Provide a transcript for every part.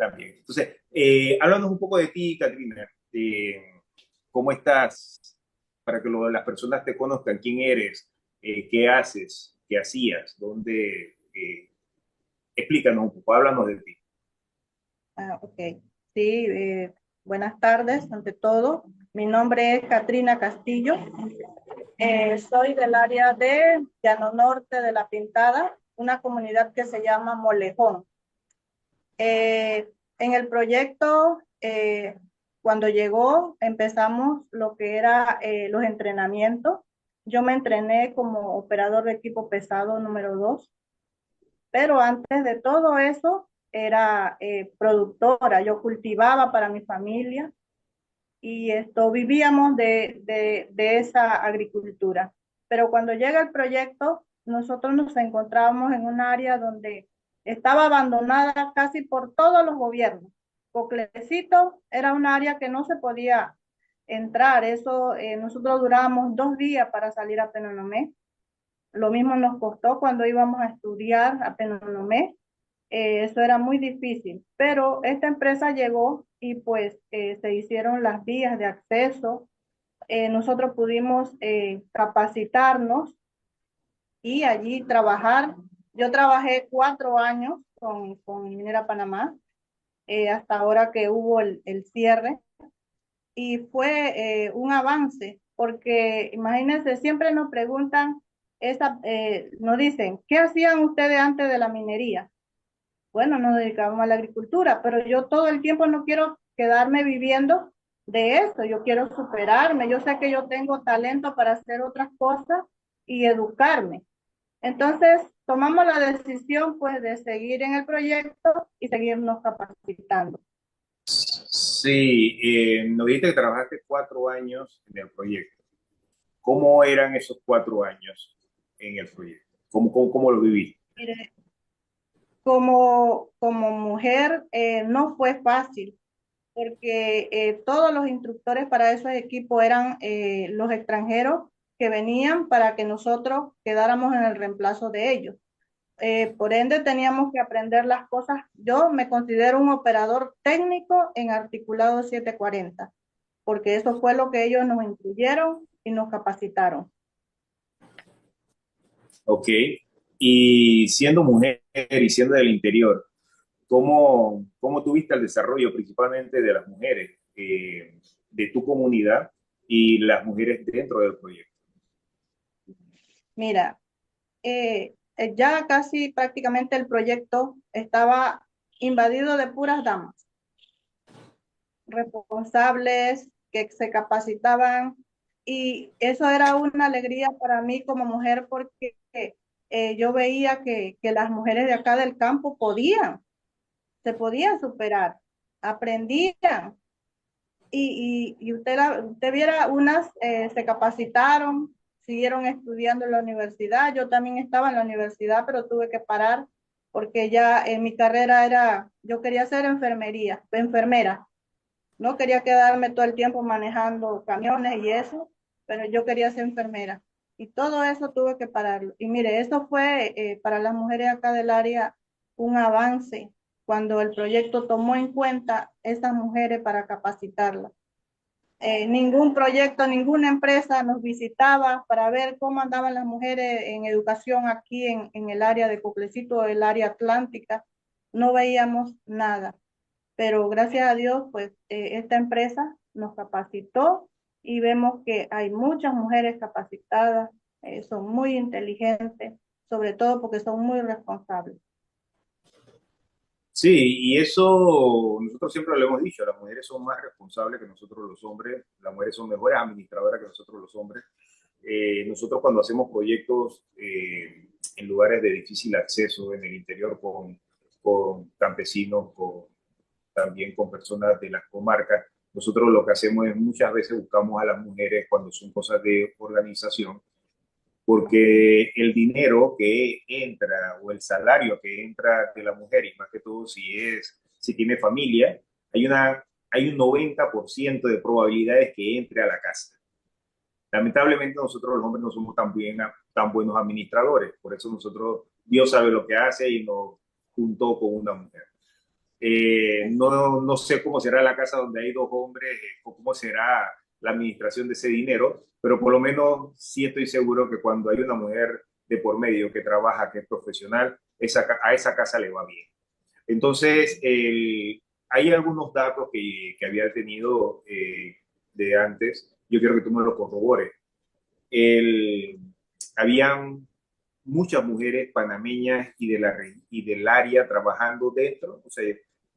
también. Entonces, háblanos un poco de ti, Katrina. ¿Cómo estás? Para que las personas te conozcan, quién eres, qué haces, qué hacías, dónde. Explícanos un poco, háblanos de ti. Ok. Sí, buenas tardes, ante todo. Mi nombre es Katrina Castillo. Soy del área de Llano Norte de La Pintada, una comunidad que se llama Molejón. En el proyecto, cuando llegó, empezamos lo que era los entrenamientos. Yo me entrené como operador de equipo pesado número 2, pero antes de todo eso era productora. Yo cultivaba para mi familia y esto vivíamos de esa agricultura. Pero cuando llega el proyecto, nosotros nos encontrábamos en un área donde estaba abandonada casi por todos los gobiernos. Coclecito era un área que no se podía entrar. Eso, nosotros durábamos 2 días para salir a Penonomé. Lo mismo nos costó cuando íbamos a estudiar a Penonomé. Eso era muy difícil, pero esta empresa llegó y pues se hicieron las vías de acceso. Nosotros pudimos capacitarnos y allí trabajar. Yo trabajé 4 años con Minera Panamá, hasta ahora que hubo el cierre, y fue un avance, porque imagínense, siempre nos preguntan, nos dicen, ¿qué hacían ustedes antes de la minería? Bueno, nos dedicamos a la agricultura, pero yo todo el tiempo no quiero quedarme viviendo de esto, yo quiero superarme, yo sé que yo tengo talento para hacer otras cosas y educarme. Entonces, tomamos la decisión pues de seguir en el proyecto y seguirnos capacitando. Sí, nos dijiste que trabajaste 4 años en el proyecto. ¿Cómo eran esos 4 años en el proyecto? ¿Cómo lo viviste? Mire, como mujer no fue fácil, porque todos los instructores para esos equipos eran los extranjeros que venían para que nosotros quedáramos en el reemplazo de ellos. Por ende, teníamos que aprender las cosas. Yo me considero un operador técnico en articulado 740, porque eso fue lo que ellos nos incluyeron y nos capacitaron. Ok. Y siendo mujer y siendo del interior, ¿cómo tuviste el desarrollo principalmente de las mujeres de tu comunidad y las mujeres dentro del proyecto? Mira, ya casi prácticamente el proyecto estaba invadido de puras damas responsables que se capacitaban, y eso era una alegría para mí como mujer, porque yo veía que las mujeres de acá del campo se podían superar, aprendían, y usted viera, unas se capacitaron, siguieron estudiando en la universidad. Yo también estaba en la universidad, pero tuve que parar porque ya en mi carrera yo quería ser enfermera. No quería quedarme todo el tiempo manejando camiones y eso, pero yo quería ser enfermera. Y todo eso tuve que pararlo. Y mire, eso fue para las mujeres acá del área un avance cuando el proyecto tomó en cuenta esas mujeres para capacitarlas. Ningún proyecto, ninguna empresa nos visitaba para ver cómo andaban las mujeres en educación aquí en el área de Coclecito, el área atlántica. No veíamos nada, pero gracias a Dios, pues esta empresa nos capacitó y vemos que hay muchas mujeres capacitadas, son muy inteligentes, sobre todo porque son muy responsables. Sí, y eso nosotros siempre lo hemos dicho, las mujeres son más responsables que nosotros los hombres, las mujeres son mejores administradoras que nosotros los hombres. Nosotros cuando hacemos proyectos en lugares de difícil acceso, en el interior con campesinos, también con personas de las comarcas, nosotros lo que hacemos es muchas veces buscamos a las mujeres cuando son cosas de organización, porque el dinero que entra o el salario que entra de la mujer, y más que todo si tiene familia, hay un 90% de probabilidades que entre a la casa. Lamentablemente nosotros los hombres no somos tan buenos administradores, por eso Dios sabe lo que hace y nos juntó con una mujer. No sé cómo será la casa donde hay dos hombres, o cómo será la administración de ese dinero, pero por lo menos sí estoy seguro que cuando hay una mujer de por medio que trabaja, que es profesional, a esa casa le va bien. Entonces, hay algunos datos que había tenido de antes, yo quiero que tú me lo corrobores. El, Habían muchas mujeres panameñas y del área trabajando dentro. O sea,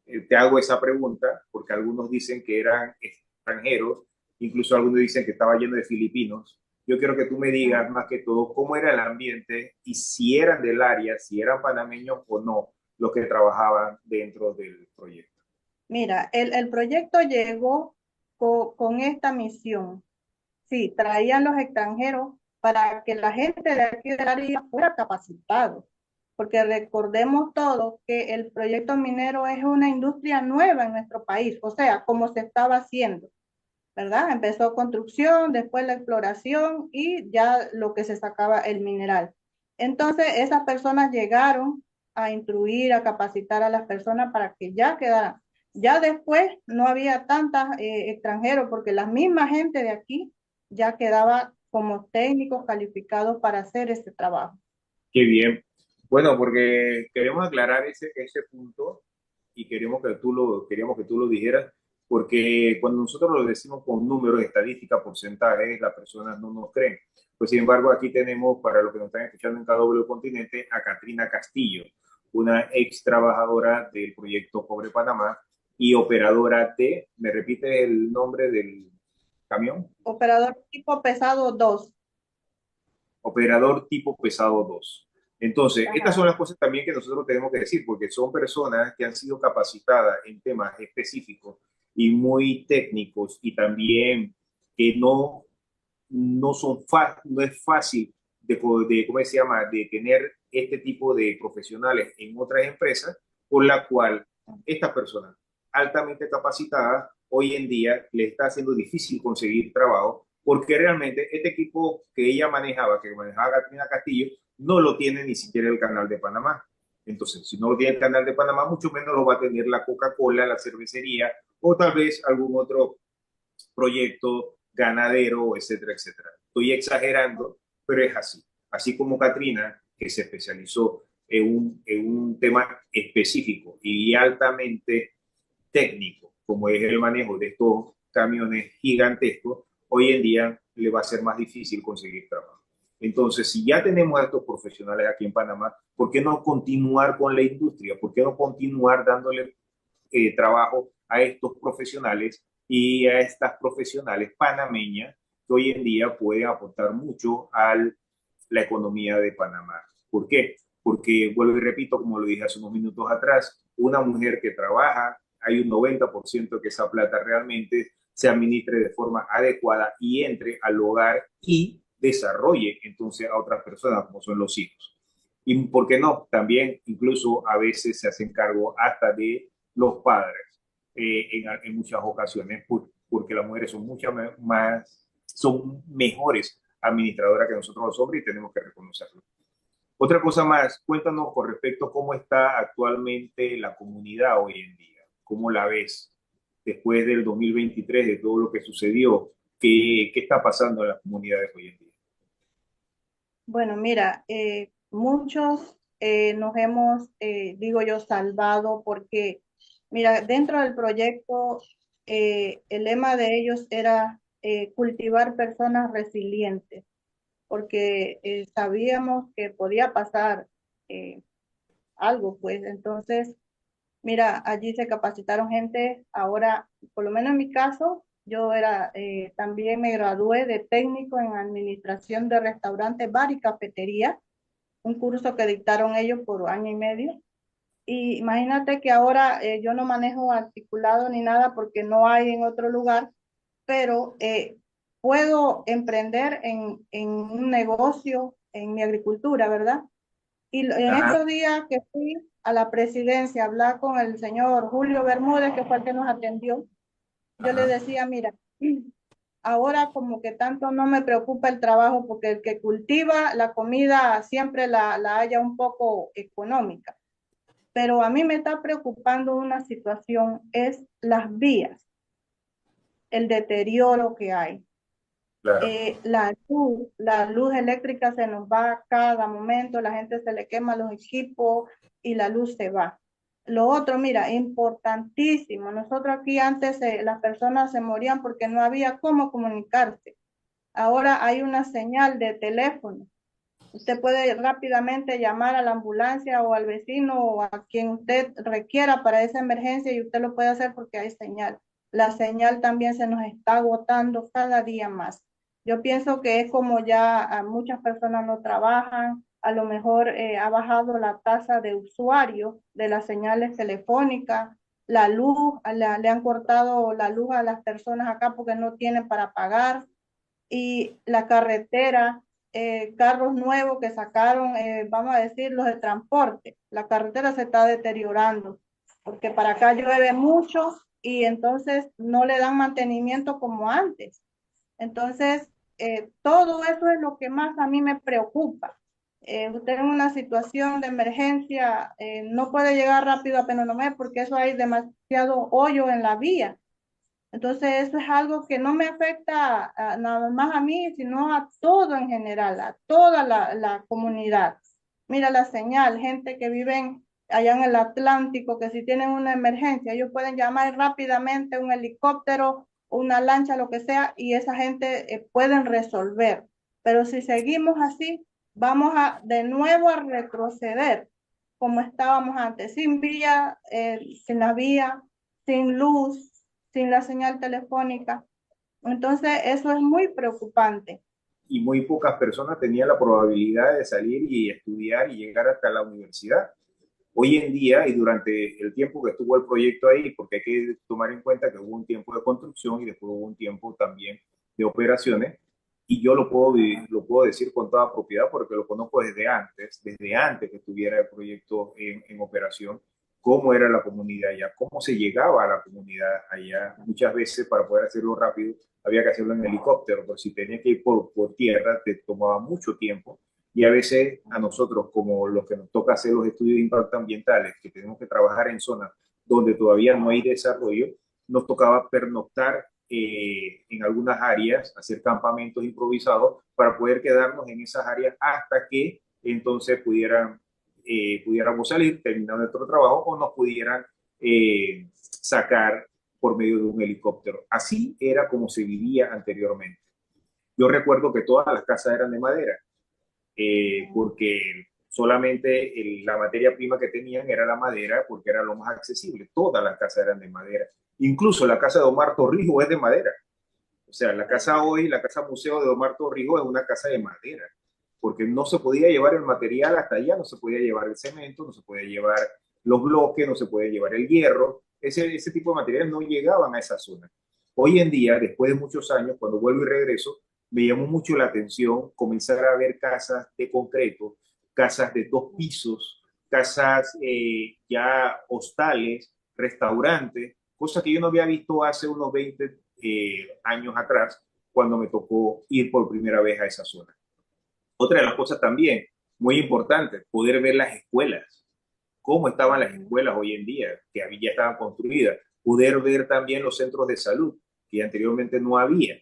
te hago esa pregunta porque algunos dicen que eran extranjeros, incluso algunos dicen que estaba lleno de filipinos. Yo quiero que tú me digas más que todo cómo era el ambiente y si eran del área, si eran panameños o no los que trabajaban dentro del proyecto. Mira, el proyecto llegó con esta misión. Sí, traían los extranjeros para que la gente de aquí del área fuera capacitado, porque recordemos todos que el proyecto minero es una industria nueva en nuestro país, o sea, como se estaba haciendo, ¿verdad? Empezó construcción, después la exploración y ya lo que se sacaba el mineral. Entonces, esas personas llegaron a instruir, a capacitar a las personas para que ya quedaran. Ya después no había tantas extranjeros porque la misma gente de aquí ya quedaba como técnicos calificados para hacer este trabajo. Qué bien. Bueno, porque queremos aclarar ese punto y queríamos que tú lo dijeras, porque cuando nosotros lo decimos con números, estadísticas, porcentajes, las personas no nos creen. Pues sin embargo, aquí tenemos, para los que nos están escuchando en KW Continente, a Katrina Castillo, una ex trabajadora del proyecto Pobre Panamá y operadora de, ¿me repite el nombre del camión? Operador tipo pesado 2. Operador tipo pesado 2. Entonces, estas Ajá. son las cosas también que nosotros tenemos que decir, porque son personas que han sido capacitadas en temas específicos y muy técnicos y también que no es fácil ¿cómo se llama?, de tener este tipo de profesionales en otras empresas, por la cual estas personas altamente capacitadas hoy en día le está haciendo difícil conseguir trabajo, porque realmente este equipo que ella manejaba, que manejaba Catrina Castillo, no lo tiene ni siquiera el canal de Panamá. Entonces, si no lo tiene el canal de Panamá, mucho menos lo va a tener la Coca-Cola, la cervecería o tal vez algún otro proyecto ganadero, etcétera, etcétera. Estoy exagerando, pero es así. Así como Katrina, que se especializó en un tema específico y altamente técnico, como es el manejo de estos camiones gigantescos, hoy en día le va a ser más difícil conseguir trabajo. Entonces, si ya tenemos a estos profesionales aquí en Panamá, ¿por qué no continuar con la industria? ¿Por qué no continuar dándole trabajo a estos profesionales y a estas profesionales panameñas que hoy en día pueden aportar mucho a la economía de Panamá? ¿Por qué? Porque, vuelvo y repito, como lo dije hace unos minutos atrás, una mujer que trabaja, hay un 90% que esa plata realmente se administre de forma adecuada y entre al hogar y desarrolle entonces a otras personas como son los hijos. Y por qué no, también incluso a veces se hacen cargo hasta de los padres en muchas ocasiones, porque las mujeres son son mejores administradoras que nosotros los hombres y tenemos que reconocerlo. Otra cosa más, cuéntanos con respecto a cómo está actualmente la comunidad hoy en día, cómo la ves después del 2023, de todo lo que sucedió, qué está pasando en las comunidades hoy en día. Bueno, mira, muchos nos hemos, digo yo, salvado porque, mira, dentro del proyecto, el lema de ellos era cultivar personas resilientes, porque sabíamos que podía pasar eh, algo, pues entonces, mira, allí se capacitaron gente, ahora, por lo menos en mi caso, yo era, también me gradué de técnico en administración de restaurantes, bar y cafetería, un curso que dictaron ellos por año y medio. Y imagínate que ahora yo no manejo articulado ni nada porque no hay en otro lugar, pero puedo emprender en un negocio, en mi agricultura, ¿verdad? Y en Ajá, estos días que fui a la presidencia a hablar con el señor Julio Bermúdez, que fue el que nos atendió, yo le ajá. decía, mira, ahora como que tanto no me preocupa el trabajo porque el que cultiva la comida siempre la haya un poco económica. pero a mí me está preocupando una situación, es las vías, el deterioro que hay. Claro. La luz eléctrica se nos va a cada momento, la gente se le quema los equipos y la luz se va. Lo otro, mira, importantísimo, nosotros aquí antes las personas se morían porque no había cómo comunicarse. Ahora hay una señal de teléfono. Usted puede rápidamente llamar a la ambulancia o al vecino o a quien usted requiera para esa emergencia y usted lo puede hacer porque hay señal. La señal también se nos está agotando cada día más. Yo pienso que es como ya muchas personas no trabajan, a lo mejor ha bajado la tasa de usuario de las señales telefónicas, la luz, le han cortado la luz a las personas acá porque no tienen para pagar y la carretera, carros nuevos que sacaron, vamos a decir, los de transporte. La carretera se está deteriorando porque para acá llueve mucho y entonces no le dan mantenimiento como antes. Entonces, todo eso es lo que más a mí me preocupa. Usted en una situación de emergencia no puede llegar rápido a Penonomé porque eso hay demasiado hoyo en la vía. Entonces, eso es algo que no me afecta nada más a mí, sino a todo en general, a toda la comunidad. Mira la señal, gente que vive allá en el Atlántico, que si tienen una emergencia, ellos pueden llamar rápidamente un helicóptero, una lancha, lo que sea, y esa gente pueden resolver. Pero si seguimos así, vamos a de nuevo a retroceder como estábamos antes, sin vía, sin la vía, sin luz, sin la señal telefónica. Entonces, eso es muy preocupante. Y muy pocas personas tenían la probabilidad de salir y estudiar y llegar hasta la universidad. Hoy en día y durante el tiempo que estuvo el proyecto ahí, porque hay que tomar en cuenta que hubo un tiempo de construcción y después hubo un tiempo también de operaciones, y yo lo puedo decir con toda propiedad porque lo conozco desde antes que estuviera el proyecto en operación, cómo era la comunidad allá, cómo se llegaba a la comunidad allá. Muchas veces para poder hacerlo rápido había que hacerlo en helicóptero, pero si tenía que ir por tierra te tomaba mucho tiempo y a veces a nosotros, como los que nos toca hacer los estudios de impacto ambientales, que tenemos que trabajar en zonas donde todavía no hay desarrollo, nos tocaba pernoctar en algunas áreas, hacer campamentos improvisados para poder quedarnos en esas áreas hasta que entonces pudiéramos salir, terminar nuestro trabajo o nos pudieran sacar por medio de un helicóptero. Así era como se vivía anteriormente. Yo recuerdo que todas las casas eran de madera, porque solamente la materia prima que tenían era la madera, porque era lo más accesible. Todas las casas eran de madera. Incluso la casa de Omar Torrijos es de madera. O sea, la casa hoy, la casa museo de Omar Torrijos es una casa de madera, porque no se podía llevar el material hasta allá, no se podía llevar el cemento, no se podía llevar los bloques, no se podía llevar el hierro. Ese tipo de materiales no llegaban a esa zona. Hoy en día, después de muchos años, cuando vuelvo y regreso, me llamó mucho la atención comenzar a ver casas de concreto, casas de 2 pisos, casas ya hostales, restaurantes, cosas que yo no había visto hace unos 20 años atrás, cuando me tocó ir por primera vez a esa zona. Otra de las cosas también, muy importante, poder ver las escuelas, cómo estaban las escuelas hoy en día, que ya estaban construidas, poder ver también los centros de salud, que anteriormente no había.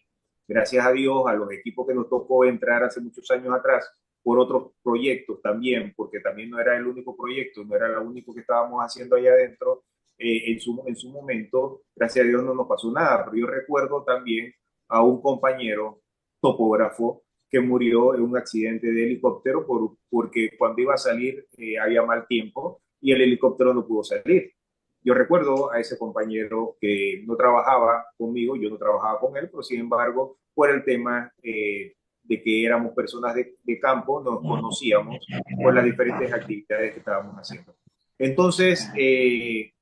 Gracias a Dios, a los equipos que nos tocó entrar hace muchos años atrás, por otros proyectos también, porque también no era el único proyecto, no era lo único que estábamos haciendo allá adentro, en su momento, gracias a Dios no nos pasó nada, pero yo recuerdo también a un compañero topógrafo que murió en un accidente de helicóptero porque cuando iba a salir había mal tiempo y el helicóptero no pudo salir. Yo recuerdo a ese compañero que no trabajaba conmigo, yo no trabajaba con él, pero sin embargo, por el tema de que éramos personas de campo, nos conocíamos por las diferentes actividades que estábamos haciendo. Entonces,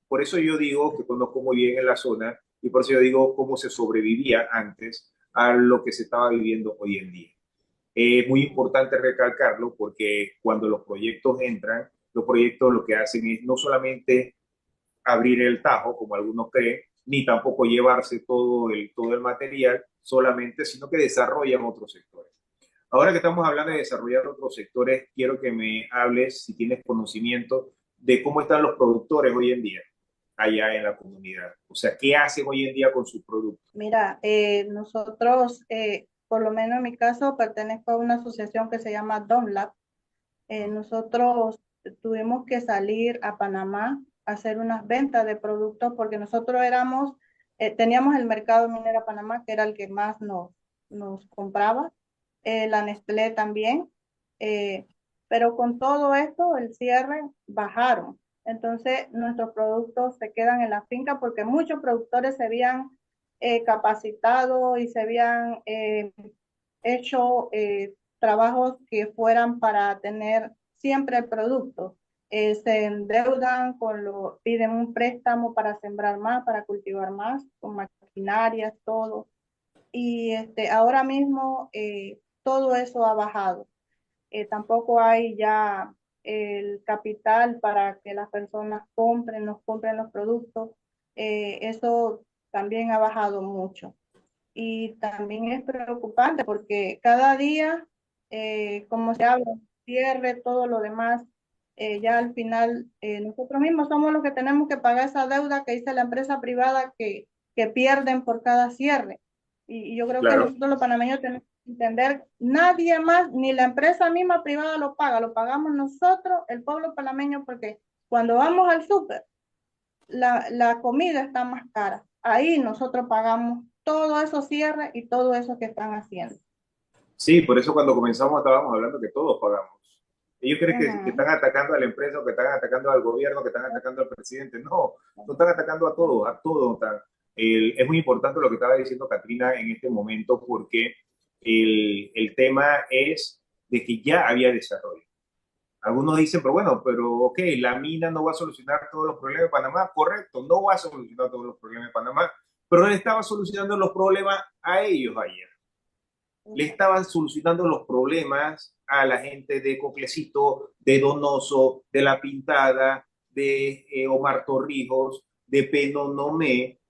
por eso yo digo que conozco muy bien en la zona y por eso yo digo cómo se sobrevivía antes a lo que se estaba viviendo hoy en día. Es muy importante recalcarlo porque cuando los proyectos entran, los proyectos lo que hacen es no solamente abrir el tajo, como algunos creen, ni tampoco llevarse todo el material solamente, sino que desarrollan otros sectores. Ahora que estamos hablando de desarrollar otros sectores, quiero que me hables, si tienes conocimiento, de cómo están los productores hoy en día allá en la comunidad. O sea, ¿qué hacen hoy en día con sus productos? Mira, nosotros, por lo menos en mi caso, pertenezco a una asociación que se llama DONLAB. Nosotros tuvimos que salir a Panamá a hacer unas ventas de productos porque nosotros teníamos el mercado minera Panamá, que era el que más nos compraba, la Nestlé también, eh, pero con todo esto, el cierre bajaron. Entonces, nuestros productos se quedan en la finca porque muchos productores se habían capacitado y se habían hecho trabajos que fueran para tener siempre el producto. Se endeudan piden un préstamo para sembrar más, para cultivar más, con maquinarias, todo. Y ahora mismo todo eso ha bajado. Tampoco hay ya el capital para que las personas nos compren los productos. Eso también ha bajado mucho. Y también es preocupante porque cada día, como se habla, cierre, todo lo demás, ya al final nosotros mismos somos los que tenemos que pagar esa deuda que dice la empresa privada que pierden por cada cierre. Y yo creo que Claro, nosotros los panameños tenemos que entender, nadie más, ni la empresa misma privada lo pagamos nosotros, el pueblo panameño, porque cuando vamos al súper, la comida está más cara. Ahí nosotros pagamos todo eso cierre y todo eso que están haciendo. sí, por eso cuando comenzamos estábamos hablando que todos pagamos. Ellos creen que Ujú. están atacando a la empresa, o que están atacando al gobierno, que están atacando al presidente. No, no están atacando a todos, a todos. Es muy importante lo que estaba diciendo Katrina en este momento porque el tema es de que ya había desarrollo. Algunos dicen, pero bueno, pero ok, la mina no va a solucionar todos los problemas de Panamá. Correcto, no va a solucionar todos los problemas de Panamá, pero él estaba solucionando los problemas a ellos ayer. Le estaban solucionando los problemas a la gente de Coclecito, de Donoso, de La Pintada, de Omar Torrijos, de Penonomé.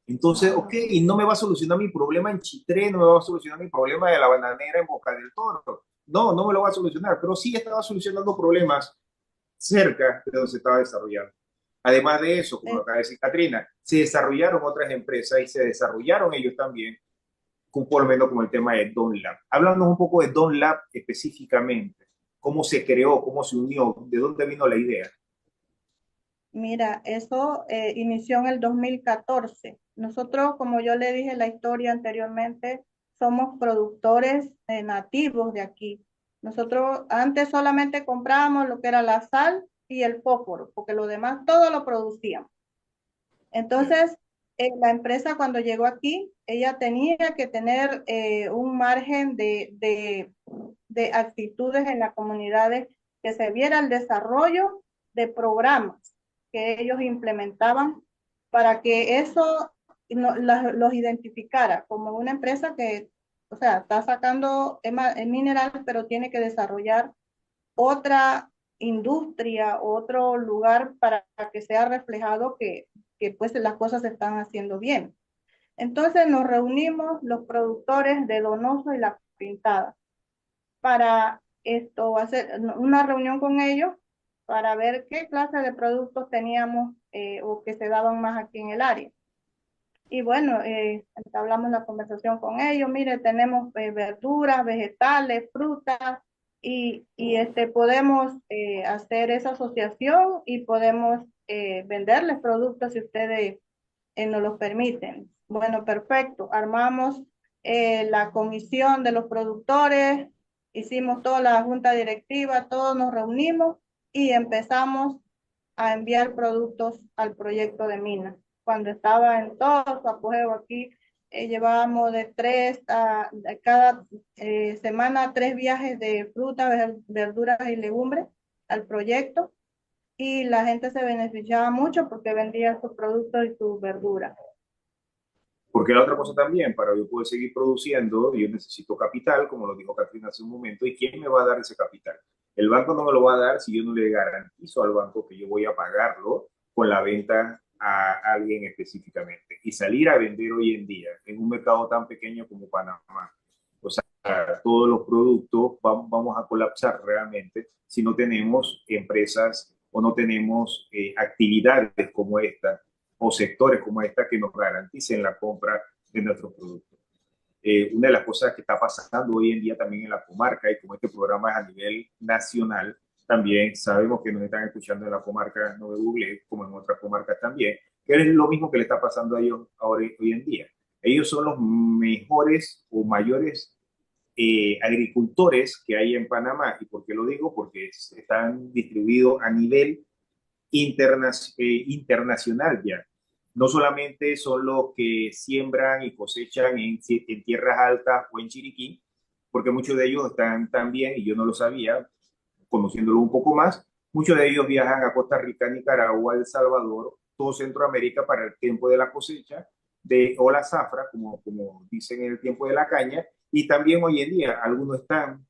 Entonces, ok, no me va a solucionar mi problema en Chitré, no me va a solucionar mi problema de la bananera en Boca del Toro. No, no me lo va a solucionar, pero sí estaba solucionando problemas cerca de donde se estaba desarrollando. Además de eso, como lo Eh, acaba de decir Katrina, se desarrollaron otras empresas y se desarrollaron ellos también, por lo menos con el tema de Don Lab. Háblanos un poco de Don Lab específicamente, cómo se creó, cómo se unió, de dónde vino la idea. Mira, eso inició en el 2014. Nosotros, como yo le dije la historia anteriormente, somos productores nativos de aquí. Nosotros antes solamente comprábamos lo que era la sal y el fósforo, porque lo demás todo lo producíamos. Yeah. Entonces, la empresa cuando llegó aquí, ella tenía que tener un margen de actitudes en las comunidades, que se viera el desarrollo de programas que ellos implementaban para que eso los identificara como una empresa que, o sea, está sacando el mineral, pero tiene que desarrollar otra industria, otro lugar para que sea reflejado que pues las cosas se están haciendo bien. Entonces nos reunimos los productores de Donoso y La Pintada para hacer una reunión con ellos para ver qué clase de productos teníamos o que se daban más aquí en el área. Y bueno, entablamos la conversación con ellos. Mire, tenemos verduras, vegetales, frutas y podemos hacer esa asociación y podemos venderles productos si ustedes nos los permiten. Bueno, perfecto. Armamos la comisión de los productores, hicimos toda la junta directiva, todos nos reunimos y empezamos a enviar productos al proyecto de mina. Cuando estaba en todo su apogeo aquí, llevábamos de cada semana 3 viajes de frutas, verduras y legumbres al proyecto y la gente se beneficiaba mucho porque vendía sus productos y sus verduras. Porque la otra cosa también, para yo poder seguir produciendo, yo necesito capital, como lo dijo Katrina hace un momento, ¿y quién me va a dar ese capital? El banco no me lo va a dar si yo no le garantizo al banco que yo voy a pagarlo con la venta a alguien específicamente. Y salir a vender hoy en día en un mercado tan pequeño como Panamá, o sea, todos los productos vamos a colapsar realmente si no tenemos empresas o no tenemos actividades como esta o sectores como esta que nos garanticen la compra de nuestros productos. Una de las cosas que está pasando hoy en día también en la comarca, y como este programa es a nivel nacional, también sabemos que nos están escuchando en la comarca, no de Google, como en otras comarcas también, que es lo mismo que le está pasando a ellos ahora, hoy en día. Ellos son los mejores o mayores agricultores que hay en Panamá. ¿Y por qué lo digo? Porque están distribuidos a nivel internacional ya. No solamente son los que siembran y cosechan en tierras altas o en Chiriquí, porque muchos de ellos están también, y yo no lo sabía, conociéndolo un poco más, muchos de ellos viajan a Costa Rica, Nicaragua, El Salvador, todo Centroamérica para el tiempo de la cosecha, o la zafra, como dicen en el tiempo de la caña, y también hoy en día algunos están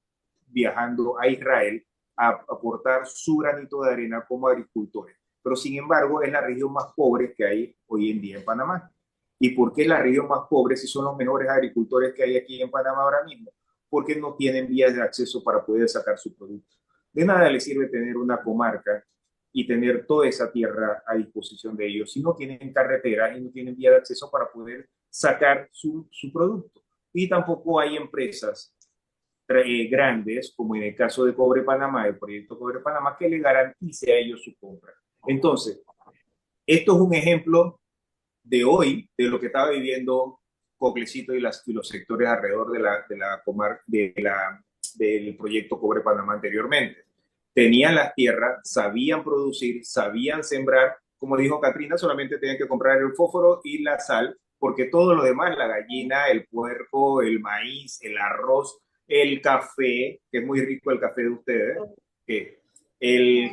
viajando a Israel a aportar su granito de arena como agricultores. Pero sin embargo es la región más pobre que hay hoy en día en Panamá. ¿Y por qué es la región más pobre si son los mejores agricultores que hay aquí en Panamá ahora mismo? Porque no tienen vías de acceso para poder sacar su producto. De nada les sirve tener una comarca y tener toda esa tierra a disposición de ellos si no tienen carreteras y no tienen vía de acceso para poder sacar su producto. Y tampoco hay empresas grandes, como en el caso de Cobre Panamá, el proyecto Cobre Panamá, que le garantice a ellos su compra. Entonces, esto es un ejemplo de hoy, de lo que estaba viviendo Coclecito y los sectores alrededor del proyecto Cobre Panamá anteriormente. Tenían las tierras, sabían producir, sabían sembrar. Como dijo Katrina, solamente tenían que comprar el fósforo y la sal, porque todo lo demás, la gallina, el puerco, el maíz, el arroz, el café, que es muy rico el café de ustedes,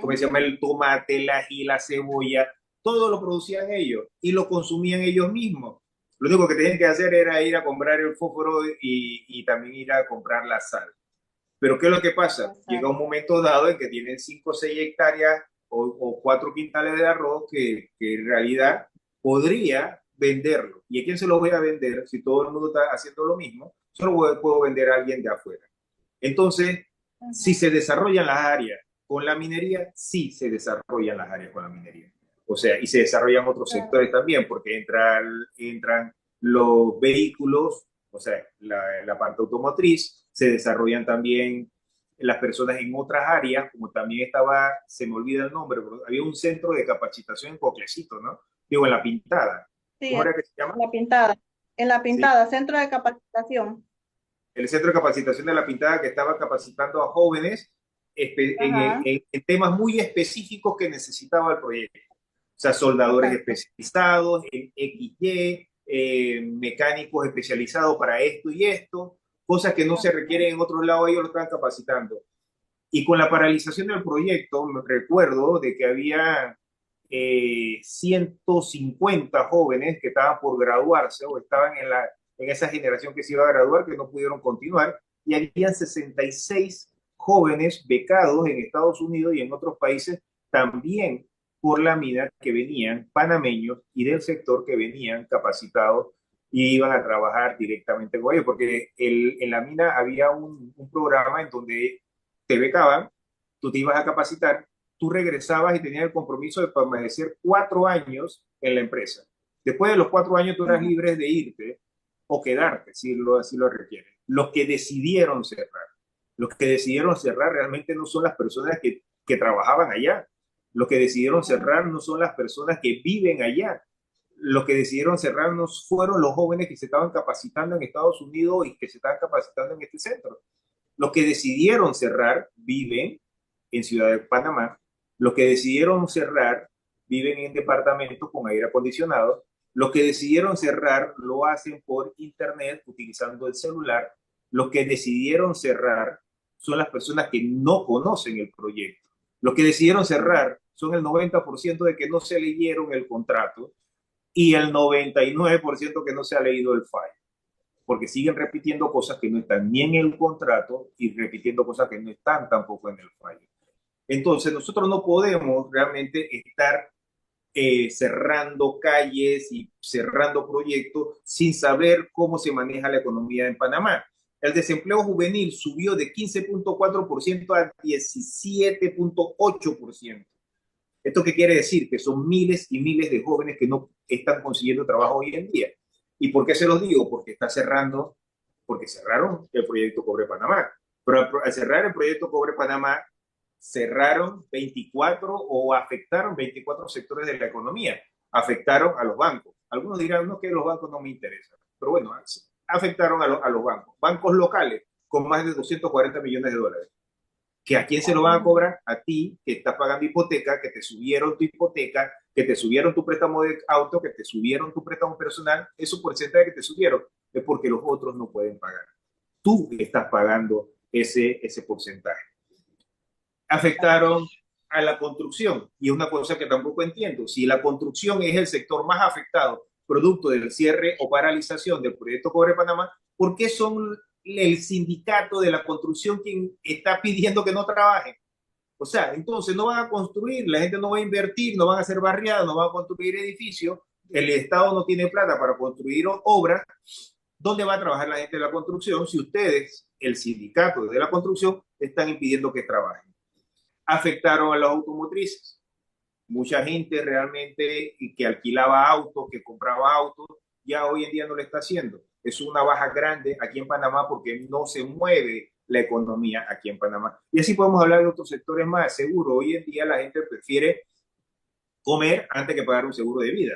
¿cómo se llama? El tomate, el ají, la cebolla, todo lo producían ellos y lo consumían ellos mismos. Lo único que tenían que hacer era ir a comprar el fósforo y también ir a comprar la sal. Pero ¿qué es lo que pasa? Llega un momento dado en que tienen 5 o 6 hectáreas o 4 quintales de arroz que en realidad podría venderlo. ¿Y a quién se lo voy a vender si todo el mundo está haciendo lo mismo? Solo puedo vender a alguien de afuera. Entonces, si se desarrollan las áreas con la minería, sí se desarrollan las áreas con la minería. O sea, y se desarrollan otros sectores también, porque entran los vehículos, o sea, la parte automotriz, se desarrollan también las personas en otras áreas, como también estaba, se me olvida el nombre, pero había un centro de capacitación en Coclecito, ¿no? Digo, en La Pintada. Sí, ¿Cómo era que se llama? La Pintada. En La Sí, Pintada, Centro de Capacitación. el centro de capacitación de La Pintada que estaba capacitando a jóvenes Ajá, en temas muy específicos que necesitaba el proyecto. O sea, soldadores exacto. especializados en XY, mecánicos especializados para esto y esto, cosas que no se requieren en otros lados, ellos lo están capacitando. Y con la paralización del proyecto, me recuerdo de que había 150 jóvenes que estaban por graduarse o estaban en esa generación que se iba a graduar, que no pudieron continuar, y había 66 jóvenes becados en Estados Unidos y en otros países también por la mina que venían panameños y del sector que venían capacitados y iban a trabajar directamente con ellos, porque en la mina había un programa en donde te becaban, tú te ibas a capacitar, tú regresabas y tenías el compromiso de permanecer 4 años en la empresa. Después de los 4 años tú eras Ujú. libre de irte o quedarte, si así lo requieren. Los que decidieron cerrar realmente no son las personas que trabajaban allá. Los que decidieron cerrar no son las personas que viven allá. Los que decidieron cerrar no fueron los jóvenes que se estaban capacitando en Estados Unidos y que se estaban capacitando en este centro. Los que decidieron cerrar viven en Ciudad de Panamá. Los que decidieron cerrar viven en departamentos con aire acondicionado. Los que decidieron cerrar lo hacen por internet utilizando el celular. Los que decidieron cerrar son las personas que no conocen el proyecto. Los que decidieron cerrar son el 90% de que no se leyeron el contrato y el 99% que no se ha leído el file, porque siguen repitiendo cosas que no están ni en el contrato y repitiendo cosas que no están tampoco en el fallo. Entonces, nosotros no podemos realmente estar cerrando calles y cerrando proyectos sin saber cómo se maneja la economía en Panamá. El desempleo juvenil subió de 15.4% a 17.8%. ¿Esto qué quiere decir? Que son miles y miles de jóvenes que no están consiguiendo trabajo hoy en día. ¿Y por qué se los digo? Porque está cerrando, porque cerraron el proyecto Cobre Panamá. Pero al cerrar el proyecto Cobre Panamá, cerraron 24 o afectaron 24 sectores de la economía. Afectaron a los bancos. Algunos dirán, no, que los bancos no me interesan. Pero bueno, afectaron a los bancos. Bancos locales con más de 240 millones de dólares. ¿Que a quién se lo van a cobrar? A ti, que estás pagando hipoteca, que te subieron tu hipoteca, que te subieron tu préstamo de auto, que te subieron tu préstamo personal. Esos porcentajes que te subieron es porque los otros no pueden pagar. Tú estás pagando ese porcentaje. Afectaron a la construcción, y es una cosa que tampoco entiendo. Si la construcción es el sector más afectado producto del cierre o paralización del proyecto Cobre Panamá, ¿por qué son el sindicato de la construcción quien está pidiendo que no trabajen? O sea, entonces no van a construir, la gente no va a invertir, no van a hacer barriadas, no van a construir edificios, el Estado no tiene plata para construir obras. ¿Dónde va a trabajar la gente de la construcción si ustedes, el sindicato de la construcción, están impidiendo que trabajen? Afectaron a los automotrices. Mucha gente realmente que alquilaba autos, que compraba autos, ya hoy en día no lo está haciendo. Es una baja grande aquí en Panamá porque no se mueve la economía aquí en Panamá. Y así podemos hablar de otros sectores más. Seguro, hoy en día la gente prefiere comer antes que pagar un seguro de vida.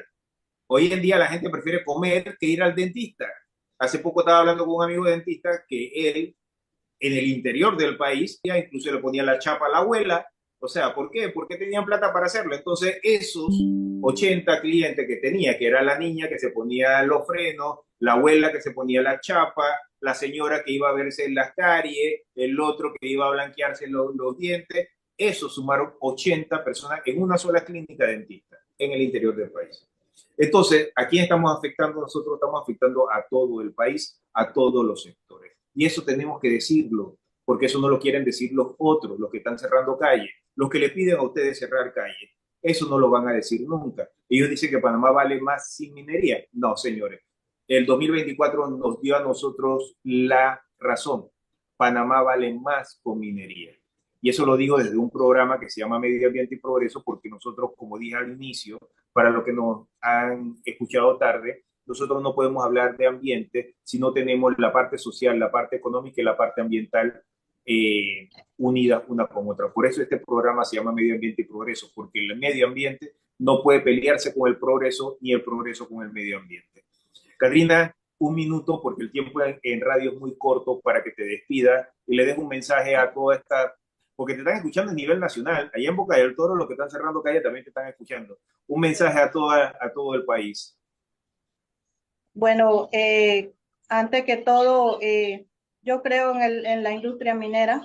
Hoy en día la gente prefiere comer que ir al dentista. Hace poco estaba hablando con un amigo dentista que él, en el interior del país, ya incluso le ponía la chapa a la abuela. O sea, ¿por qué? Porque tenían plata para hacerlo. Entonces, esos 80 clientes que tenía, que era la niña que se ponía los frenos, la abuela que se ponía la chapa, la señora que iba a verse en las caries, el otro que iba a blanquearse los dientes, eso sumaron 80 personas en una sola clínica dentista en el interior del país. Entonces, ¿a quién estamos afectando? Nosotros estamos afectando a todo el país, a todos los sectores. Y eso tenemos que decirlo, porque eso no lo quieren decir los otros, los que están cerrando calles, los que le piden a ustedes cerrar calles. Eso no lo van a decir nunca. Ellos dicen que Panamá vale más sin minería. No, señores. El 2024 nos dio a nosotros la razón. Panamá vale más con minería. Y eso lo digo desde un programa que se llama Medio Ambiente y Progreso, porque nosotros, como dije al inicio, para los que nos han escuchado tarde, nosotros no podemos hablar de ambiente si no tenemos la parte social, la parte económica y la parte ambiental unidas una con otra. Por eso este programa se llama Medio Ambiente y Progreso, porque el medio ambiente no puede pelearse con el progreso ni el progreso con el medio ambiente. Catrina, un minuto, porque el tiempo en radio es muy corto, para que te despida y le des un mensaje a toda esta, porque te están escuchando a nivel nacional. Allá en Boca del Toro, los que están cerrando calle también te están escuchando. Un mensaje a todo el país. Bueno, antes que todo, yo creo en la industria minera,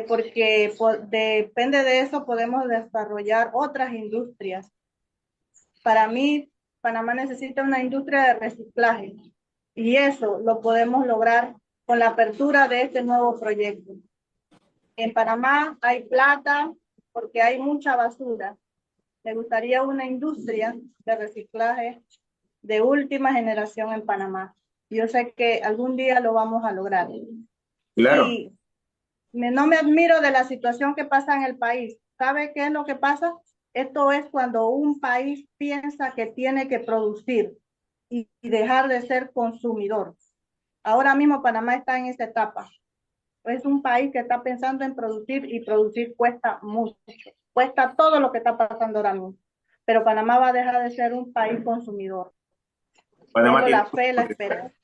porque depende de eso podemos desarrollar otras industrias. Para mí, Panamá necesita una industria de reciclaje y eso lo podemos lograr con la apertura de este nuevo proyecto. En Panamá hay plata porque hay mucha basura. Me gustaría una industria de reciclaje de última generación en Panamá. Yo sé que algún día lo vamos a lograr. Claro. Y no me admiro de la situación que pasa en el país. ¿Sabe qué es lo que pasa? Esto es cuando un país piensa que tiene que producir y dejar de ser consumidor. Ahora mismo Panamá está en esa etapa. Es un país que está pensando en producir y producir cuesta mucho. Cuesta todo lo que está pasando ahora mismo. Pero Panamá va a dejar de ser un país consumidor. Panamá Tengo tiene... la fe, la esperanza.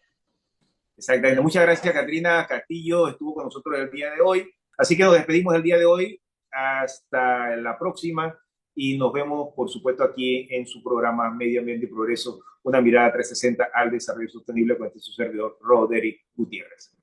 Exactamente. Muchas gracias, Catrina Castillo. Estuvo con nosotros el día de hoy. Así que nos despedimos el día de hoy. Hasta la próxima. Y nos vemos, por supuesto, aquí en su programa Medio Ambiente y Progreso, una mirada 360 al desarrollo sostenible con este su servidor, Roderick Gutiérrez.